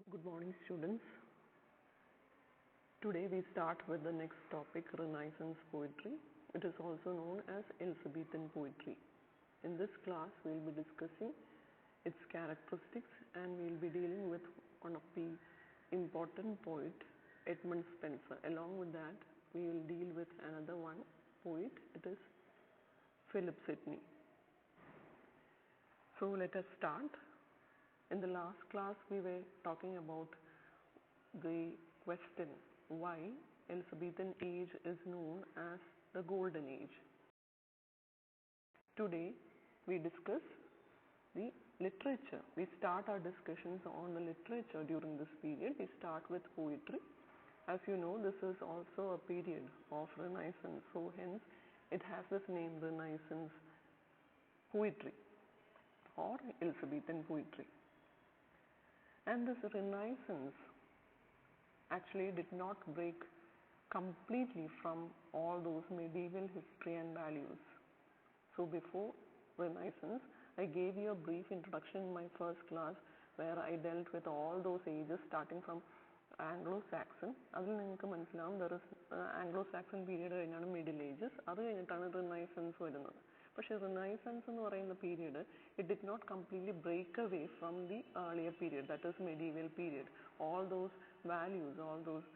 Good morning, students. Today we start with the next topic, Renaissance poetry. It is also known as Elizabethan poetry. In this class we will be discussing its characteristics and we will be dealing with one of the important poet, Edmund Spencer. Along with that we will deal with another one poet, it is Philip Sidney. So let us start. In the last class we were talking about the question why Elizabethan age is known as the golden age. Today we discuss the literature. We start our discussions on the literature during this period. We start with poetry. As you know, this is also a period of Renaissance, so hence it has this name, Renaissance poetry or Elizabethan poetry. And this Renaissance actually did not break completely from all those medieval history and values. So before Renaissance, I gave you a brief introduction in my first class where I dealt with all those ages starting from Anglo-Saxon. അതിൽ നിങ്ങൾക്ക് മനസ്സിലാവും there is Anglo-Saxon period കഴിഞ്ഞാണ് Middle Ages, അത് കഴിഞ്ഞിട്ടാണ് Renaissance വരുന്നത്. പക്ഷേ Renaissance എന്ന് പറയുന്ന period, it did not completely break away from the earlier period, that is medieval period. All those values, all those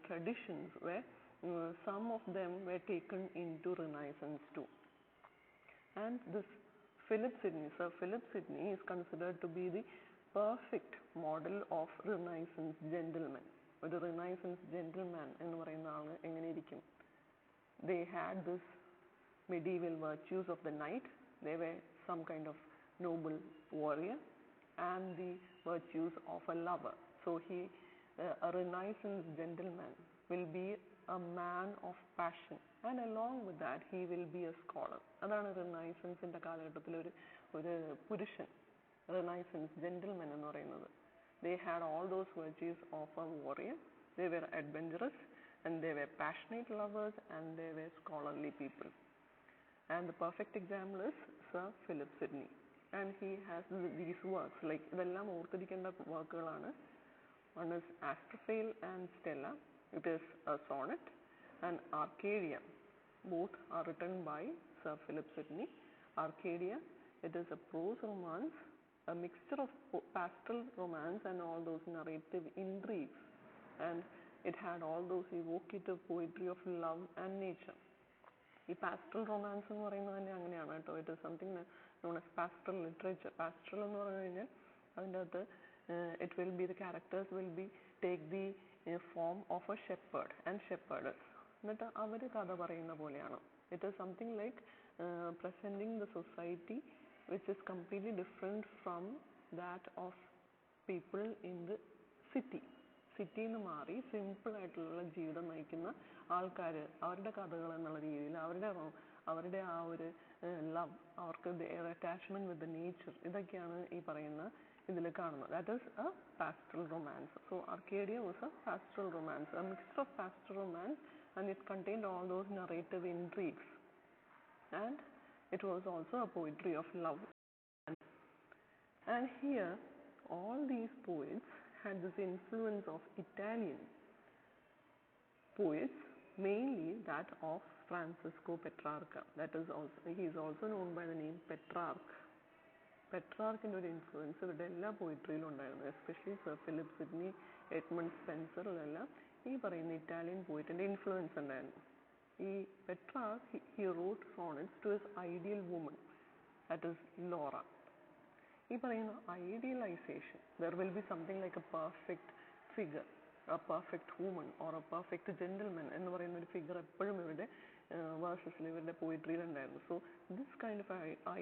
traditions were, some of them were taken into Renaissance too. And this Philip Sidney, Sir Philip Sidney is considered to be the perfect model of Renaissance gentleman. ഒരു Renaissance gentleman എന്ന് പറയുന്ന ആള് എങ്ങനെയിരിക്കും? They had this medieval virtues of the knight. They were some kind of noble warrior and the virtues of a lover. So a Renaissance gentleman will be a man of passion, and along with that he will be a scholar. അതാണ് Renaissanceന്റെ കാലഘട്ടത്തിൽ ഒരു പുരുഷൻ, Renaissance gentleman എന്ന് പറയുന്നത്. They had all those virtues of a warrior. They were adventurous and they were passionate lovers and they were scholarly people. And the perfect example is Sir Philip Sidney. And he has these works, like ഇതെല്ലാം ഓർത്തിരിക്കേണ്ട വർക്കുകളാണ്. One is Astrophale and Stella. It is a sonnet. And Arcadia. Both are written by Sir Philip Sidney. Arcadia, it is a prose romance, a mixture of pastoral romance and all those narrative intrigues. And it had all those evocative poetry of love and nature. ഈ pastoral romance എന്ന് പറയുന്നത് തന്നെ അങ്ങനെയാണ് കേട്ടോ. It is something known as pastoral literature. Pastoral എന്ന് പറഞ്ഞു കഴിഞ്ഞാൽ അതിൻ്റെ അകത്ത് it will be the characters will be take the form of a shepherd and shepherdess. എന്നിട്ട് അവർ കഥ പറയുന്ന പോലെയാണ്. It is something like presenting the society which is completely different from that of people in the city. സിറ്റിയിൽ നിന്ന് മാറി സിമ്പിളായിട്ടുള്ള ജീവിതം നയിക്കുന്ന ആൾക്കാർ, അവരുടെ കഥകൾ എന്നുള്ള രീതിയിൽ അവരുടെ ആ ഒരു ലവ്, അവർക്ക് അറ്റാച്ച്മെൻറ്റ് വിത്ത് ദ നേച്ചർ, ഇതൊക്കെയാണ് ഈ പറയുന്ന ഇതിൽ കാണുന്നത്. That is A pastoral romance. So Arcadia was a pastoral romance, a mixture of pastoral romance, and it contained all those narrative intrigues. And it was also a poetry of love. And here, all these poets had this influence of Italian poets, mainly that of Francesco Petrarca. That is also, he is also known by the name Petrarch. Petrarchന്റെ ഒരു influence ഇവരുടെ എല്ലാ പോയിട്രിയിലും ഉണ്ടായിരുന്നു. Especially sir Philip Sidney, Edmund സ്പെൻസറിലെല്ലാം ഈ പറയുന്ന Italian പോയിറ്റിന്റെ influence ഉണ്ടായിരുന്നു. ഈ Petrarch, he wrote sonnets to his ideal woman, that is Laura. ഈ പറയുന്ന idealisation, there will be something like A perfect figure, A perfect woman or A perfect gentleman എന്ന് പറയുന്ന ഒരു ഫിഗർ എപ്പോഴും ഇവരുടെ വേഴ്സസിൽ, ഇവരുടെ പോയിട്രിയിൽ ഉണ്ടായിരുന്നു. So this kind of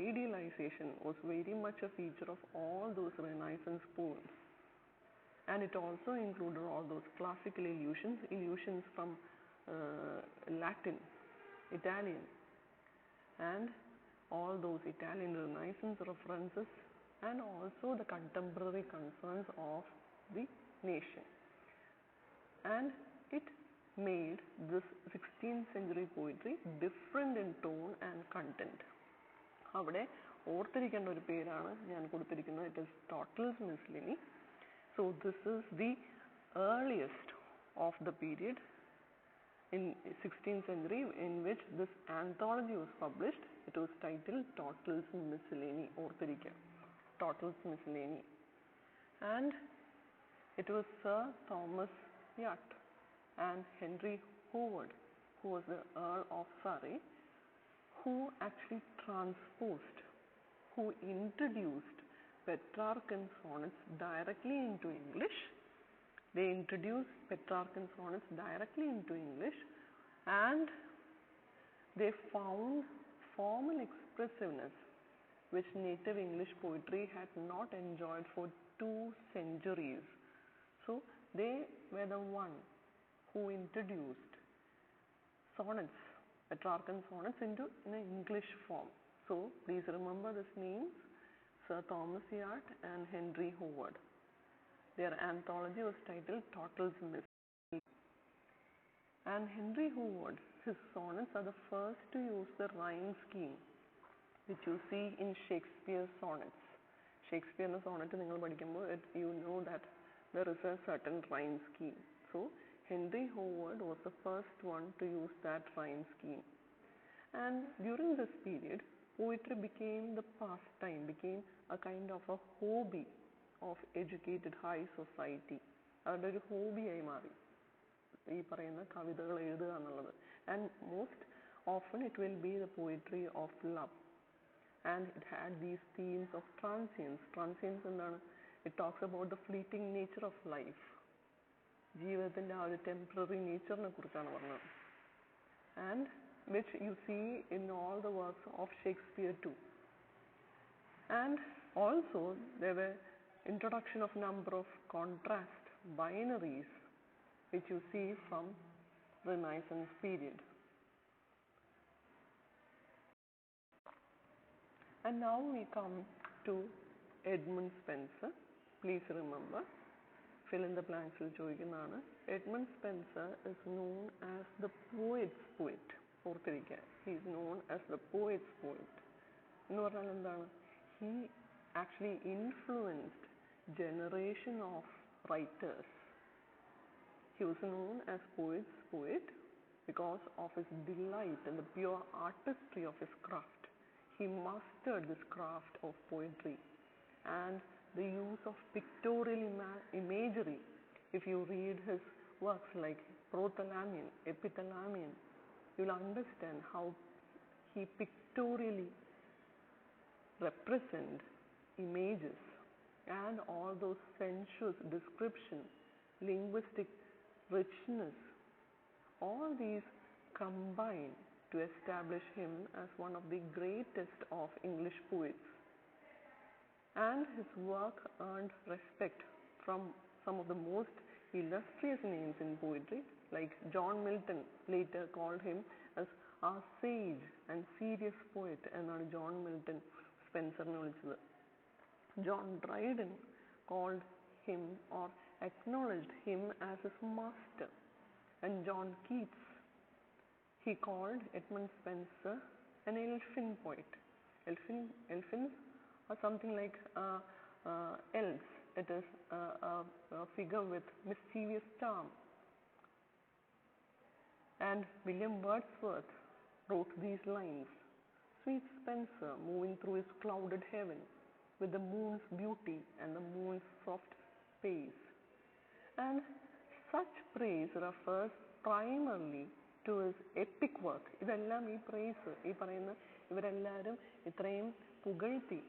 idealisation was very much A feature of all those Renaissance poems. And it also included all those classical illusions from Latin, Italian, and all those Italian Renaissance references, and also the contemporary concerns of the nation. And it made this 16th century poetry different in tone and content. അവിടെ ഓർത്തിരിക്കേണ്ട ഒരു പേരാണ് ഞാൻ കൊടുത്തിരിക്കുന്നത്. ഇറ്റ് ഈസ് Tottel's Miscellany. So this is the earliest of the period in 16th century in which this anthology was published. It was titled Tottle's Miscellany, Tottle's Miscellany, and it was Sir Thomas Yatt and Henry Howard, who was the Earl of Surrey, who actually transposed, who introduced Petrarchan sonnets directly into English. They introduced Petrarchan sonnets directly into English, and they found formal expressiveness which native English poetry had not enjoyed for 2 centuries. So they were the one who introduced sonnets, Petrarchan sonnets into an English form. So please remember these names, Sir Thomas Yatt and Henry Howard. Their anthology was titled Tottle's Miscellany. And Henry Howard, his sonnets are the first to use the rhyme scheme which you see in Shakespeare's sonnets. Shakespeare's sonnet, you know that there is a certain rhyme scheme. So Henry Howard was the first one to use that rhyme scheme. And during this period, poetry became the pastime, became a kind of a hobby of educated high society. Adoru hobby ആയി മാറി ഈ പറയുന്ന കവിതകൾ എഴുതുക എന്നുള്ളത്. And most often it will be the poetry of love. And it had these themes of transience. Transience എന്താണ്? It talks about the fleeting nature of life. ജീവിതത്തിൻ്റെ ആ ഒരു temporary nature-നെ കുറിച്ചാണ് പറഞ്ഞത്. And which you see in all the works of Shakespeare too. And also there were introduction of number of contrast binaries which you see from Renaissance period. And now we come to Edmund Spencer. Please remember, fill in the blanks will ചോദിക്കുന്നതാണ്. Edmund Spencer is known as the poet's poet. He is known as the poet's poet. എന്ന് പറഞ്ഞാൽ എന്താണ്? He actually influenced generation of writers. He was known as poet's poet because of his delight in the pure artistry of his craft. He mastered this craft of poetry and the use of pictorial imagery. If you read his works like Prothalamion, Epithalamion, you will understand how he pictorially represents images and all those sensuous description, linguistic richness, all these combine to establish him as one of the greatest of English poets. And his work earned respect from some of the most illustrious names in poetry, like John Milton later called him as our sage and serious poet, എന്നാണ് John Milton സ്പെൻസറിനെ വിളിച്ചത്. John Dryden called him or acknowledged him as his master, and John Keats, he called Edmund Spencer an elfin poet. Elfins are something like elves. It is a figure with mischievous charm. And William Wordsworth wrote these lines: "Sweet Spenser, moving through his clouded heaven, with the moon's beauty and the moon's soft space." And such praise refers primarily to his epic work. ഇതെല്ലാം ഈ price ഈ പറയുന്ന ഇവരെല്ലാവരും ഇത്രയും പുകഴ്ത്തി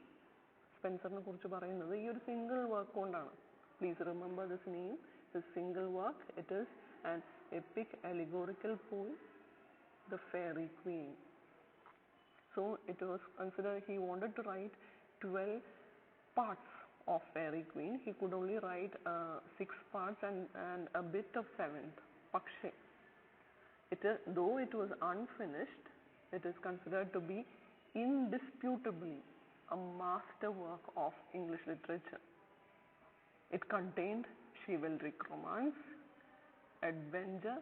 സ്പെൻസറിനെ കുറിച്ച് പറയുന്നത് ഈ ഒരു സിംഗിൾ വർക്ക് കൊണ്ടാണ്. Please remember this name, his single work. It is an epic allegorical poem, The Fairy Queen. So it was considered he wanted to write 12 parts of Fairy Queen. He could only write 6 parts and a bit of 7th. പക്ഷേ though it was unfinished, it is considered to be indisputably a masterwork of English literature. It contained chivalric romance, adventure,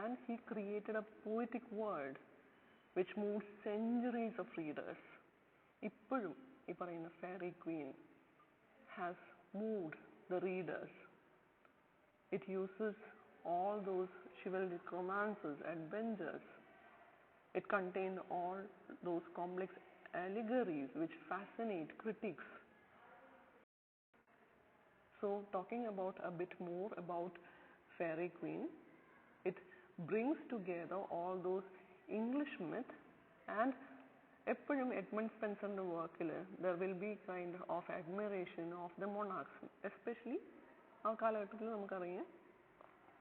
and he created a poetic world which moved centuries of readers. ഇപ്പോഴും ഈ പറയുന്ന Fairy Queen has moved the readers. It uses all those chivalric romances, adventures. It contained all those complex allegories which fascinate critics. So talking about a bit more about Fairy Queen, it brings together all those English myths, and എപ്പോഴും Edmund Spencer's work there will be kind of admiration of the monarchs, especially ആ കാലഘട്ടത്തിൽ നമുക്കറിയാം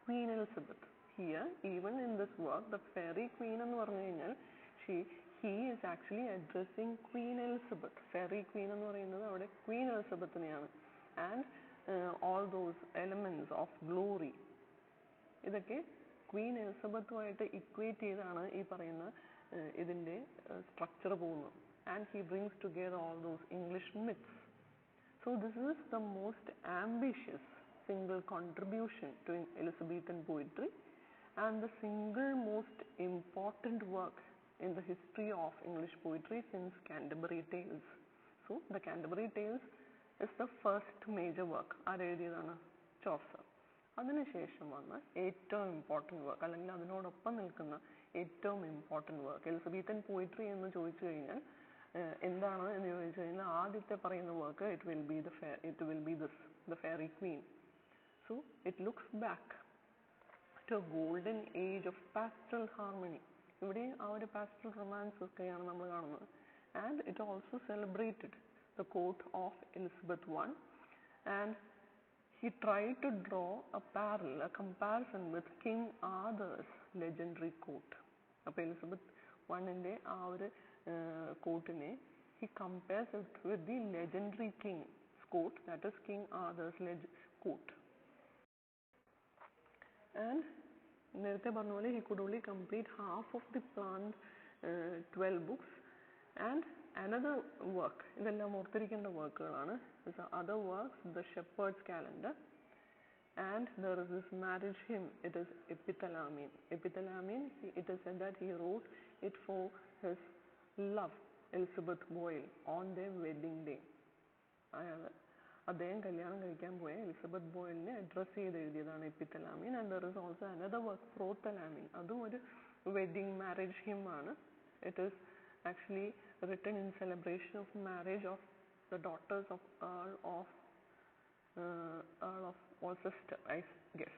Queen Elizabeth. Here, even in this work, the Fairy Queen എന്ന് പറഞ്ഞു കഴിഞ്ഞാൽ he is actually addressing Queen Elizabeth. Fairy Queen എന്ന് പറയുന്നത് അവിടെ Queen Elizabethനെയാണ്. And all those elements of glory, ഇതൊക്കെ Queen Elizabethുമായിട്ട് equate ചെയ്താണ് ഈ പറയുന്ന ഇതിൻ്റെ structure പോകുന്നത്. And he brings together all those English myths. So this is the most ambitious single contribution to Elizabethan poetry and the single most important work in the history of English poetry since Canterbury Tales. So the Canterbury Tales is the first major work. ആരെഴുതിയതാണ്? Chaucer. അതിനുശേഷം വന്ന ഏറ്റവും important work അല്ലെങ്കിൽ അതിനോടൊപ്പം നിൽക്കുന്ന ഏറ്റവും important work Elizabethan poetry എന്ന് ചോദിച്ചു കഴിഞ്ഞാൽ എന്താണ് എന്ന് ചോദിച്ചു കഴിഞ്ഞാൽ ആദ്യത്തെ പറയുന്ന work it will be this the Fairy Queen. So it looks back to a golden age of pastoral harmony. ഇവിടെ ആ ഒരു pastoral romance ഒക്കെയാണ് നമ്മൾ കാണുന്നത്. And it also celebrated the court of Elizabeth I, and he tried to draw a comparison with King Arthur's legendary court. അപ്പോൾ Elizabeth Iന്റെ ആ ഒരു കോർട്ടിനെ he compares it with the legendary king's court, that is King Arthur's court. And നേരത്തെ പറഞ്ഞ പോലെ he could only complete half of the planned 12 books. And another work, ഇതെല്ലാം ഓർത്തിരിക്കേണ്ട വർക്കുകളാണ്. The other works, the Shepherd's Calendar, and there is this marriage hymn. It is Epithalamion. It is said that he wrote it for his love, Elizabeth Boyle, on their wedding day. അദ്ദേഹം കല്യാണം കഴിക്കാൻ പോയ Elizabeth ബോയിലിനെ address ചെയ്ത് എഴുതിയതാണ് Epithalamion. And there is also another work Prothalamion. അതും ഒരു wedding marriage hymn ആണ്. ഇറ്റ് ഈസ് actually written in celebration of marriage of the daughters of Earl of Worcester, I guess.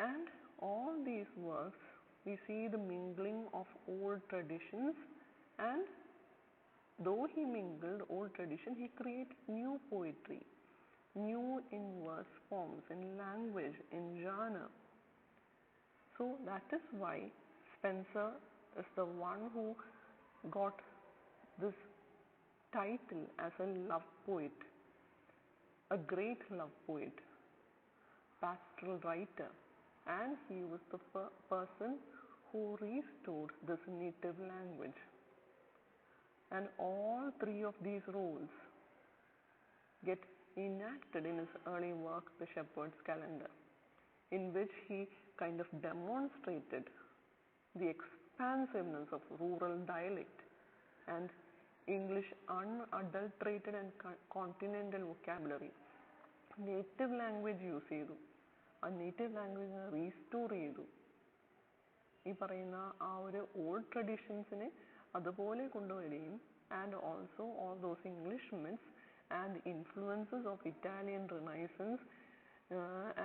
And all these works, we see the mingling of old traditions, and though he mingled old tradition, he created new poetry, new in verse forms, in language, in genre. So that is why Spenser is the one who got this title as a love poet, a great love poet, pastoral writer, and he was the person who restored this native language. And all three of these roles get enacted in his early work, The Shepherd's Calendar, in which he kind of demonstrated the expansiveness of rural dialect and English unadulterated and continental vocabulary. Native language use ചെയ്തു, ആ native ലാംഗ്വേജിനെ restore ചെയ്തു. ഈ പറയുന്ന ആ ഒരു old ട്രഡീഷൻസിനെ അതുപോലെ കൊണ്ടുവരികയും and also all those English myths and influences of Italian Renaissance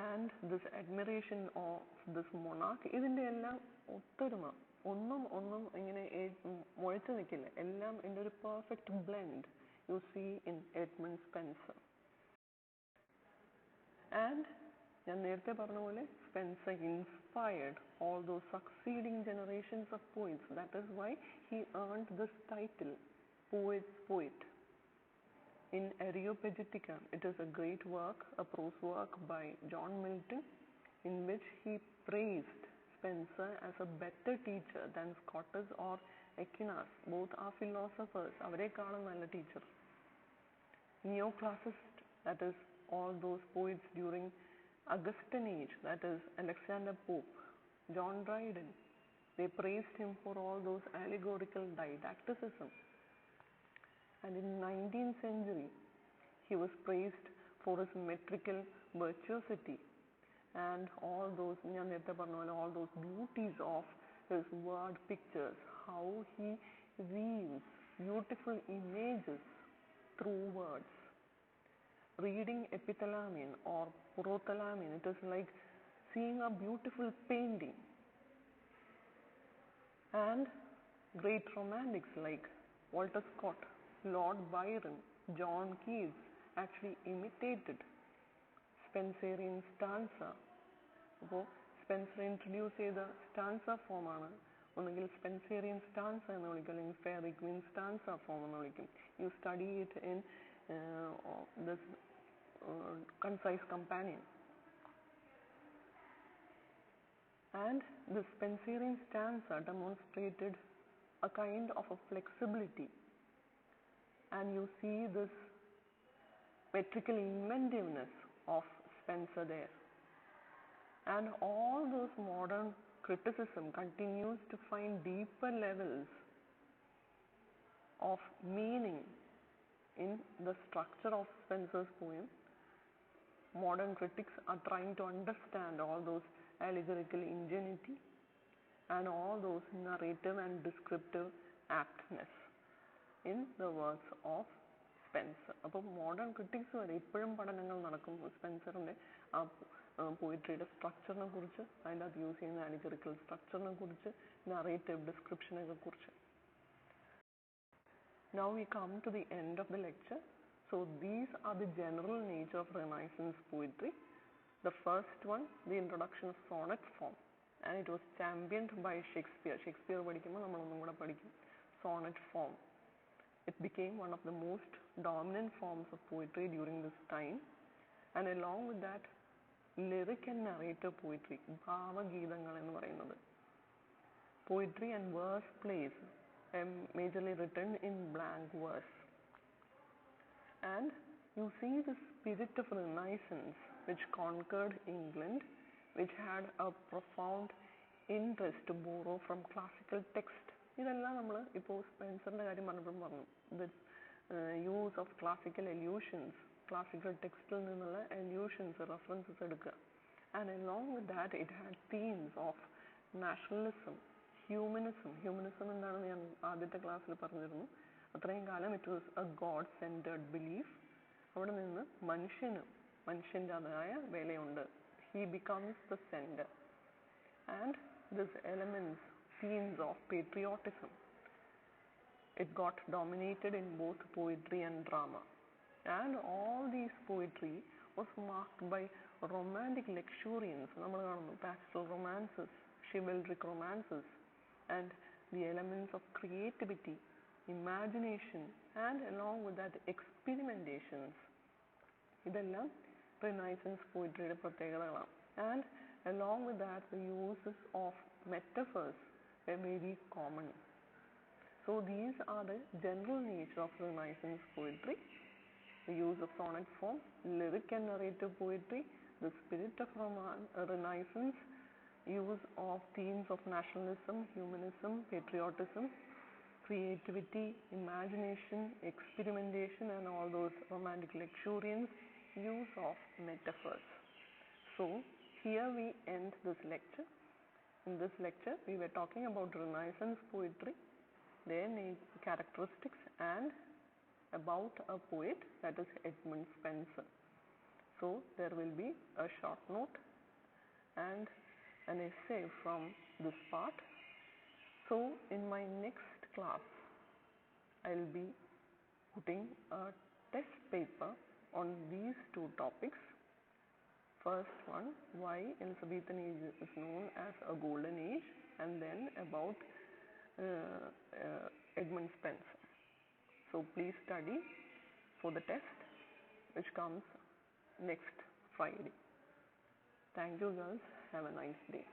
and this admiration of this monarch, ഇതിൻ്റെ എല്ലാം ഒത്തൊരുമ, ഒന്നും ഇങ്ങനെ മുഴച്ചു നിൽക്കില്ല, എല്ലാം in ഒരു perfect blend you see in Edmund Spencer. And ഞാൻ നേരത്തെ പറഞ്ഞ പോലെ Spencer inspired all those succeeding generations of poets. That is why he earned this title, Poet's Poet. In Areopagitica, it is a great work, a prose work by John Milton, in which he praised Spencer as a better teacher than Scotus or Aquinas. Both are philosophers. അവരെക്കാളും നല്ല teacher. Neoclassicist, that is all those poets during Augustan age, that is Alexander Pope, John Dryden, they praised him for all those allegorical didacticism. And in 19th century, he was praised for his metrical virtuosity and all those all those beauties of his word pictures, how he weaves beautiful images through words. Reading epithalamion or prothalamion, it is like seeing a beautiful painting. And great romantics like Walter Scott, Lord Byron, John Keats actually imitated Spenserian stanza. അപ്പോൾ Spencer introduce ചെയ്ത stanza ഫോമാണ് ഒന്നുകിൽ Spenserian stanza എന്ന് വിളിക്കും, അല്ലെങ്കിൽ fairy Queen stanza form എന്ന് വിളിക്കും. You study it in this concise companion. And the Spenserian stanza demonstrated a kind of a flexibility, and you see this metrical inventiveness of Spenser there. And all those modern criticism continues to find deeper levels of meaning in the structure of Spenser's poem. Modern critics are trying to understand all those allegorical ingenuity and all those narrative and descriptive aptness in the works of Spenser. അപ്പോൾ modern critics വരെ ഇപ്പോഴും പഠനങ്ങൾ നടക്കും സ്പെൻസറിൻ്റെ ആ പോയിട്രിയുടെ സ്ട്രക്ചറിനെ കുറിച്ച്, അതിൻ്റെ അത് use ചെയ്യുന്ന അലിഗറിക്കൽ സ്ട്രക്ചറിനെ കുറിച്ച്, നറേറ്റീവ് ഡിസ്ക്രിപ്ഷനെ കുറിച്ച്. Now we come to the end of the lecture. So these are the general nature of Renaissance poetry. The first one, the introduction of sonnet form, and it was championed by Shakespeare. Shakespeare പഠിക്കുമ്പോൾ നമ്മൾ ഒന്നും കൂടെ പഠിക്കും sonnet form. It became one of the most dominant forms of poetry during this time, and along with that, lyric and narrative poetry, ഭാവഗീതങ്ങൾ എന്ന് പറയുന്നത്, poetry and verse plays, majorly written in blank verse. And you see the spirit of Renaissance which conquered England, which had a profound interest to borrow from classical text. ഇതെല്ലാം നമ്മൾ ഇപ്പോൾ സ്പെൻസറിൻ്റെ കാര്യം പറഞ്ഞപ്പോഴും പറഞ്ഞു. The use of classical allusions, classical textil നിന്നുള്ള allusions, references എടുക്കുക. And along with that, it had themes of nationalism, humanism. Humanism എന്താണെന്ന് ഞാൻ ആദ്യത്തെ ക്ലാസ്സിൽ പറഞ്ഞിരുന്നു. അത്രയും കാലം it was a god centred belief. അവിടെ നിന്ന് മനുഷ്യൻ്റെതായ വിലയുണ്ട്. He becomes the centre. And this elements, themes of patriotism, it got dominated in both poetry and drama. And all these poetry was marked by romantic luxuriance. നമ്മൾ കാണുന്നു pastoral romances, chivalric romances, and the elements of creativity, imagination, and along with that experimentations. ഇതെല്ലാം Renaissance poetryയുടെ പ്രത്യേകതകളാണ്. And along with that, the uses of metaphors were very common. So these are the general nature of Renaissance poetry: the use of sonnet form, lyric and narrative poetry, the spirit of Renaissance, use of themes of nationalism, humanism, patriotism, creativity, imagination, experimentation, and all those romantic luxuriance, use of metaphors. So here we end this lecture. In this lecture, we were talking about Renaissance poetry, their characteristics, and about a poet, that is Edmund Spencer. So there will be a short note and an essay from this part. So in my next class, I will be putting a test paper on these two topics. First one, why Elizabethan age is known as a golden age, and then about Edmund Spencer. So please study for the test which comes next Friday. Thank you girls. Have a nice day.